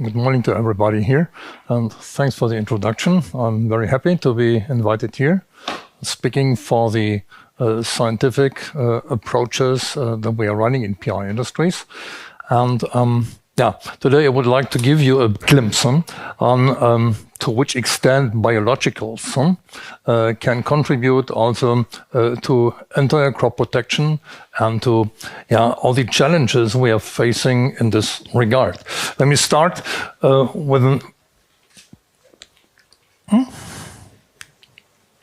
Good morning to everybody here, and thanks for the introduction. I'm very happy to be invited here, speaking for the scientific approaches that we are running in PI Industries. And today I would like to give you a glimpse on to which extent biologicals can contribute also to entire crop protection and to all the challenges we are facing in this regard. Let me start with an...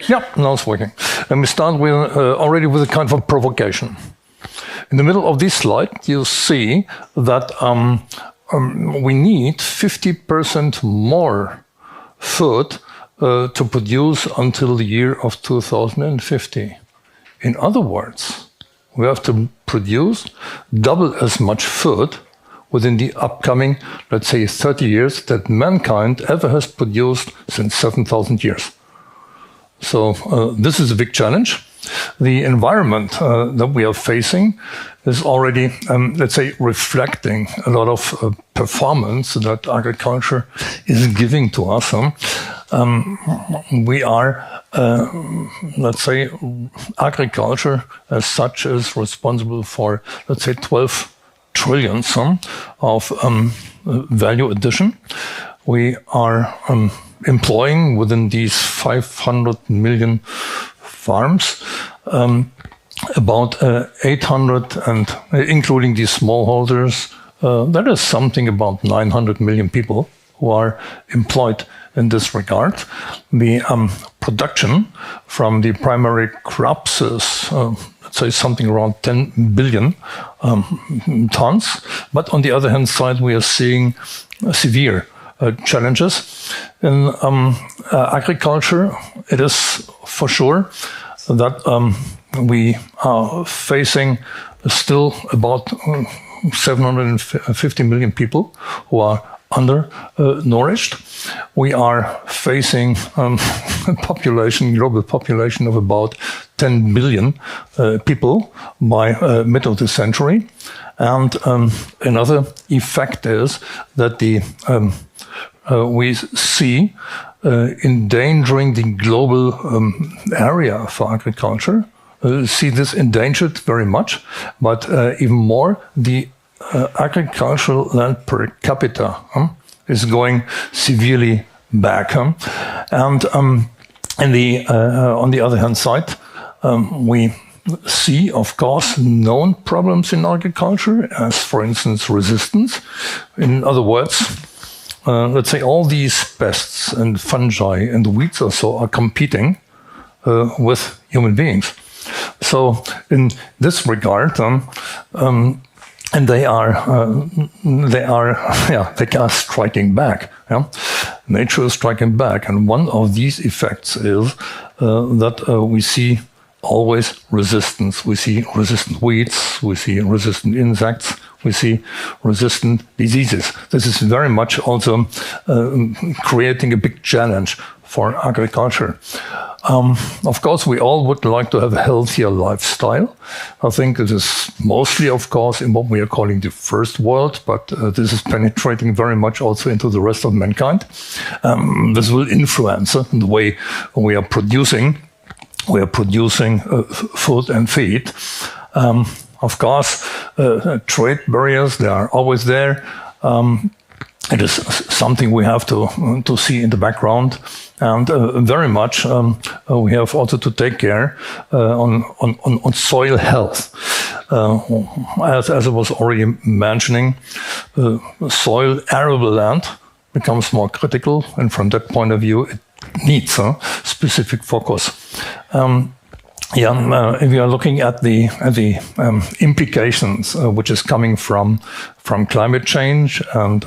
now it's working. Let me start with already with a kind of provocation. In the middle of this slide, you see that we need 50% more food to produce until the year of 2050. In other words, we have to produce double as much food within the upcoming, let's say, 30 years that mankind ever has produced since 7,000 years. So this is a big challenge. The environment that we are facing is already, let's say, reflecting a lot of performance that agriculture is giving to us. We are, let's say, agriculture as such is responsible for, let's say, 12 trillion of value addition. We are employing within these 500 million farms about 800, and including these smallholders, that is something about 900 million people who are employed in this regard. The production from the primary crops is, let's say, something around 10 billion tons. But on the other hand side, we are seeing severe challenges in agriculture. It is for sure that we are facing still about 750 million people who are undernourished. We are facing a global population of about 10 billion people by mid of the century. And another effect is that we see endangering the global area for agriculture. See this endangered very much, but even more, the agricultural land per capita is going severely back. And on the other hand side, we see, of course, known problems in agriculture, as for instance resistance. In other words, let's say all these pests and fungi and weeds or so are competing with human beings. So in this regard, and they are striking back. Nature is striking back, and one of these effects is that we see always resistance. We see resistant weeds, we see resistant insects, we see resistant diseases. This is very much also creating a big challenge for agriculture. Of course, we all would like to have a healthier lifestyle. I think it is mostly, of course, in what we are calling the first world, but this is penetrating very much also into the rest of mankind. This will influence the way we are producing food and feed. Of course, trade barriers, they are always there. It is something we have to see in the background, and very much we have also to take care on soil health. As I was already mentioning, soil arable land becomes more critical, and from that point of view, it needs a specific focus. If you are looking at the implications which is coming from climate change, and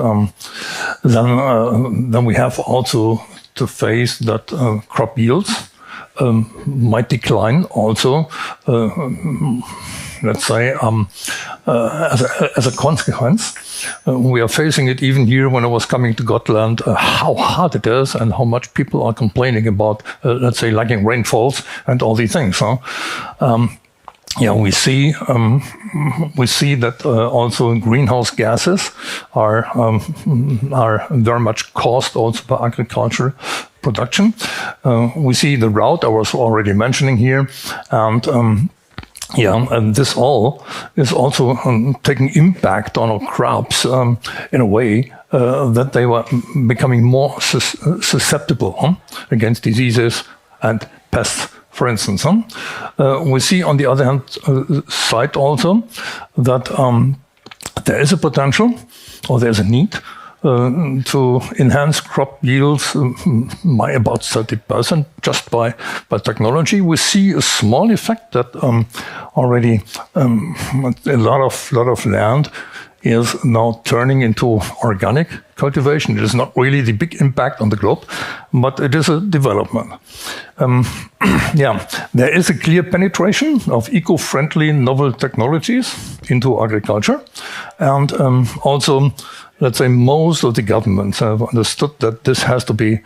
then we have also to face that crop yields might decline also. Let's say as a consequence. We are facing it even here when I was coming to Gotland, how hard it is and how much people are complaining about, let's say, lacking rainfalls and all these things. we see that also greenhouse gases are very much caused also by agriculture production. We see the drought I was already mentioning here, and and this all is also taking impact on our crops in a way that they were becoming more susceptible against diseases and pests. For instance, we see on the other hand side also that there is a potential, or there's a need to enhance crop yields by about 30% just by technology. We see a small effect that already a lot of land is now turning into organic cultivation. It is not really the big impact on the globe, but it is a development. There is a clear penetration of eco-friendly novel technologies into agriculture. And also, let's say, most of the governments have understood that this has to be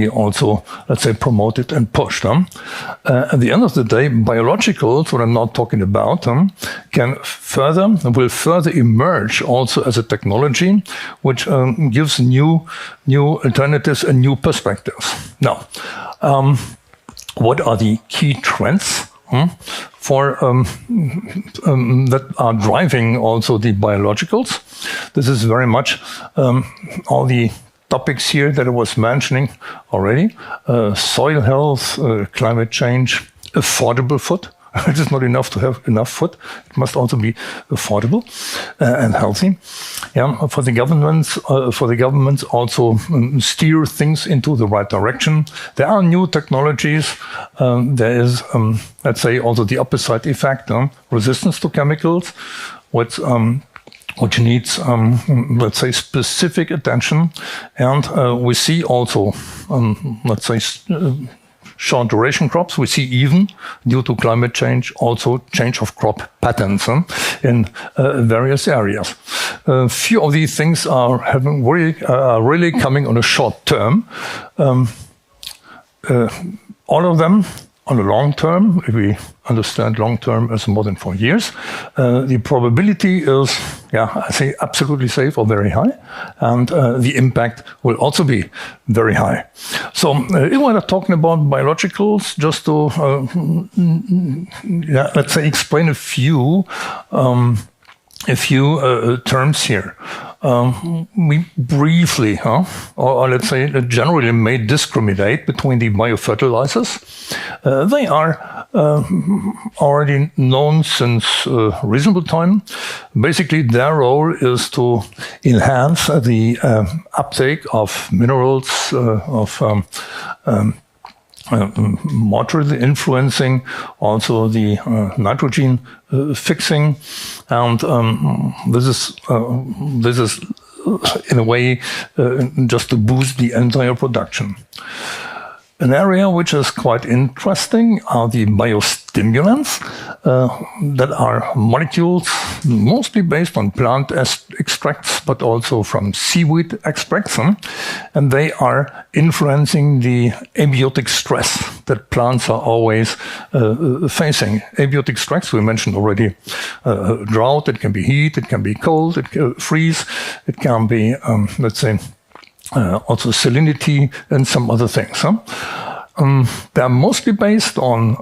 also, let's say, promoted and pushed. At the end of the day, biologicals, what I'm not talking about, will further emerge also as a technology which gives new alternatives and new perspectives. Now, what are the key trends for that are driving also the biologicals? This is very much all the topics here that I was mentioning already: soil health, climate change, affordable food. It is not enough to have enough food; it must also be affordable and healthy. For the governments also steer things into the right direction. There are new technologies. There is, let's say, also the opposite effect: resistance to chemicals, which needs, let's say, specific attention. And we see also, let's say, short duration crops. We see, even due to climate change, also change of crop patterns in various areas. Few of these things are really coming on a short term. All of them on the long term, if we understand long term as more than 4 years, the probability is, I say, absolutely safe or very high, and the impact will also be very high. So if we're talking about biologicals, just to let's say explain a few terms here. We briefly, or let's say generally, may discriminate between the biofertilizers. They are already known since reasonable time. Basically, their role is to enhance the uptake of minerals, moderately influencing also the nitrogen fixing, and this is in a way just to boost the entire production. An area which is quite interesting are the biostimulants that are molecules mostly based on plant extracts, but also from seaweed extracts, and they are influencing the abiotic stress that plants are always facing. Abiotic stress, we mentioned already, drought, it can be heat, it can be cold, it can freeze, it can be, let's say, also salinity and some other things. They're mostly based on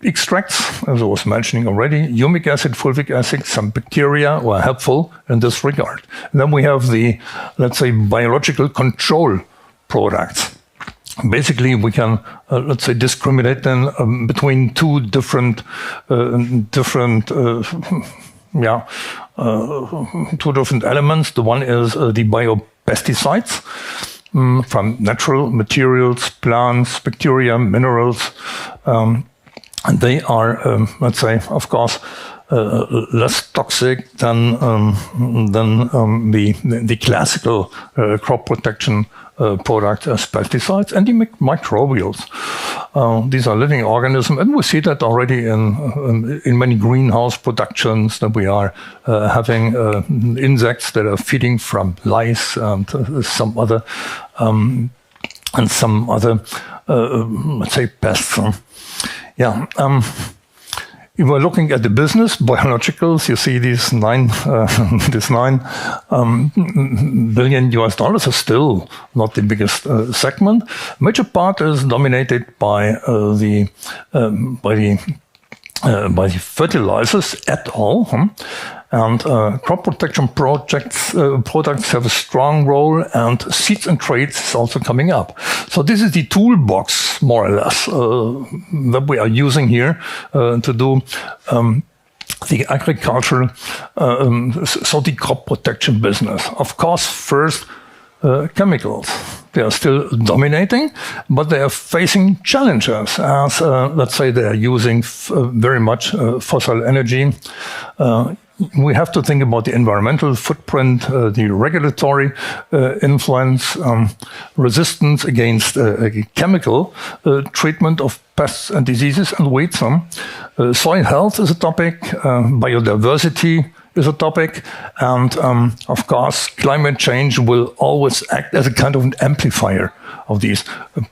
extracts, as I was mentioning already. Humic acid, fulvic acid, some bacteria were helpful in this regard. And then we have the, let's say, biological control products. Basically, we can, let's say, discriminate then between two different elements. The one is the biopesticides from natural materials, plants, bacteria, minerals. And they are, let's say, of course, less toxic than the classical crop protection products as pesticides and the microbials. These are living organisms, and we see that already in many greenhouse productions, that we are having insects that are feeding from lice and some other some other, let's say, pests. Yeah. If we're looking at the business, biologicals, you see these $9 billion US is still not the biggest segment. Major part is dominated by the fertilizers at all. And crop protection products have a strong role, and seeds and traits is also coming up. So this is the toolbox, more or less, that we are using here to do the agricultural, so the crop protection business. Of course, first, chemicals. They are still dominating, but they are facing challenges as, let's say, they are using very much fossil energy. We have to think about the environmental footprint, the regulatory influence, resistance against chemical treatment of pests and diseases and weeds. Soil health is a topic, biodiversity is a topic, and of course, climate change will always act as a kind of an amplifier of these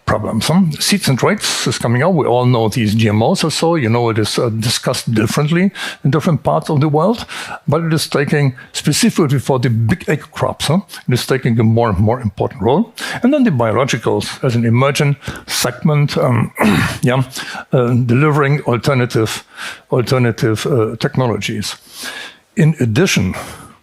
problems. Seeds and traits is coming out. We all know these GMOs or so. You know, it is discussed differently in different parts of the world, but it is taking, specifically for the big acre crops, it is taking a more and more important role. And then the biologicals as an emergent segment, delivering alternative technologies. In addition,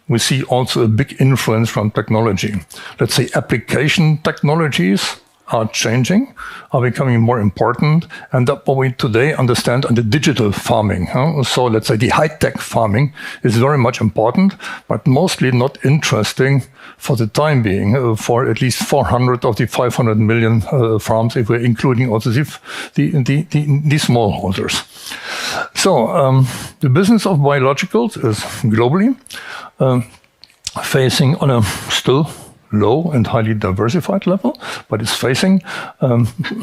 we see also a big influence from technology. Let's say application technologies are changing, are becoming more important, and that what we today understand under digital farming. So let's say the high-tech farming is very much important, but mostly not interesting for the time being for at least 400 of the 500 million farms, if we're including also the smallholders. So the business of biologicals is globally facing on a still low and highly diversified level, but it's facing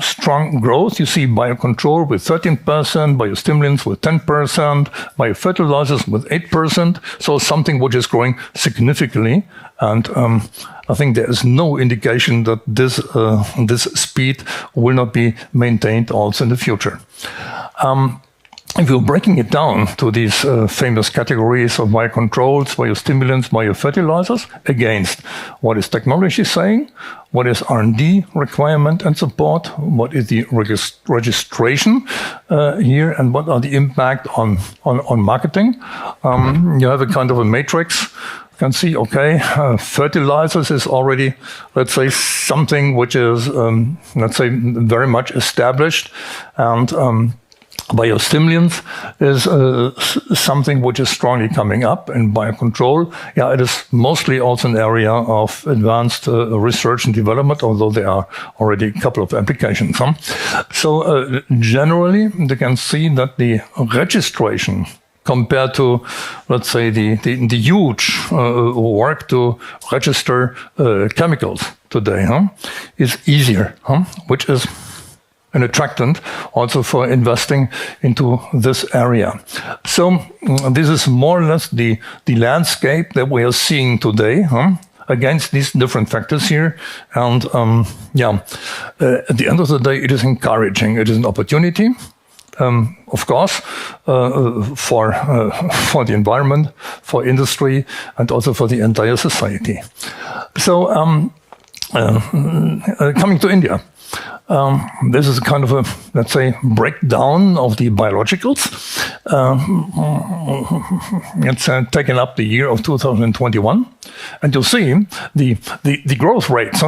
strong growth. You see biocontrol with 13%, biostimulants with 10%, biofertilizers with 8%. So something which is growing significantly. And I think there is no indication that this speed will not be maintained also in the future. If you're breaking it down to these famous categories of biocontrols, biostimulants, biofertilizers, against what is technology saying, what is R&D requirement and support, what is the registration here, and what are the impact on marketing. You have a kind of a matrix. You can see, okay, fertilizers is already, let's say, something which is, let's say, very much established, and biostimulants is something which is strongly coming up, and biocontrol, it is mostly also an area of advanced research and development, although there are already a couple of applications. So generally, you can see that the registration compared to, let's say, the huge work to register chemicals today is easier, which is an attractant also for investing into this area. So this is more or less the landscape that we are seeing today against these different factors here. And at the end of the day, it is encouraging. It is an opportunity, of course, for the environment, for industry, and also for the entire society. So coming to India. This is kind of a, let's say, breakdown of the biologicals. It's taken up the year of 2021. And you'll see the growth rates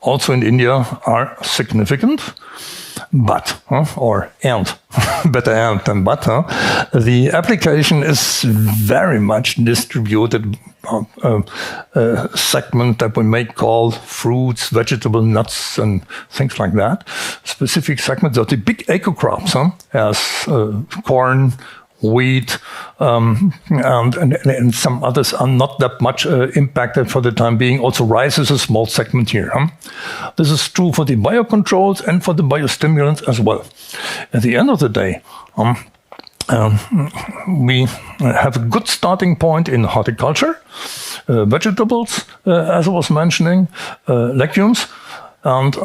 also in India are significant. But, better and than but, the application is very much distributed segment that we may call fruits, vegetable, nuts, and things like that. Specific segments of the big acre crops, as corn, wheat, and some others are not that much impacted for the time being. Also, rice is a small segment here. This is true for the biocontrols and for the biostimulants as well. At the end of the day, we have a good starting point in horticulture, vegetables, as I was mentioning, legumes. And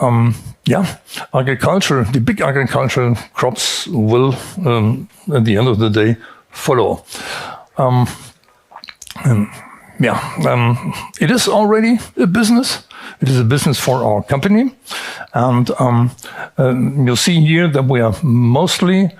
yeah, agriculture, the big agricultural crops will, at the end of the day, follow. It is already a business. It is a business for our company. And you'll see here that we are mostly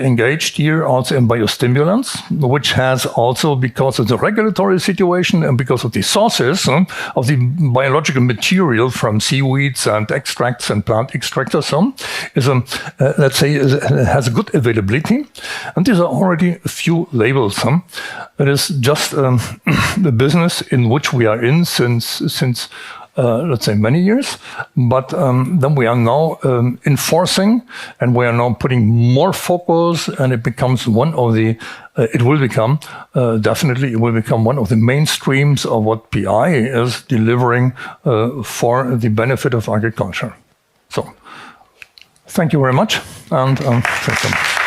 engaged here also in biostimulants, which has also, because of the regulatory situation and because of the sources of the biological material from seaweeds and extracts and plant extractors, is let's say, has a good availability. And these are already a few labels. It is just the business in which we are in since let's say many years, but then we are now enforcing, and we are now putting more focus, and it becomes one of the, it will become one of the mainstreams of what PI is delivering for the benefit of agriculture. So, thank you very much, and thank you.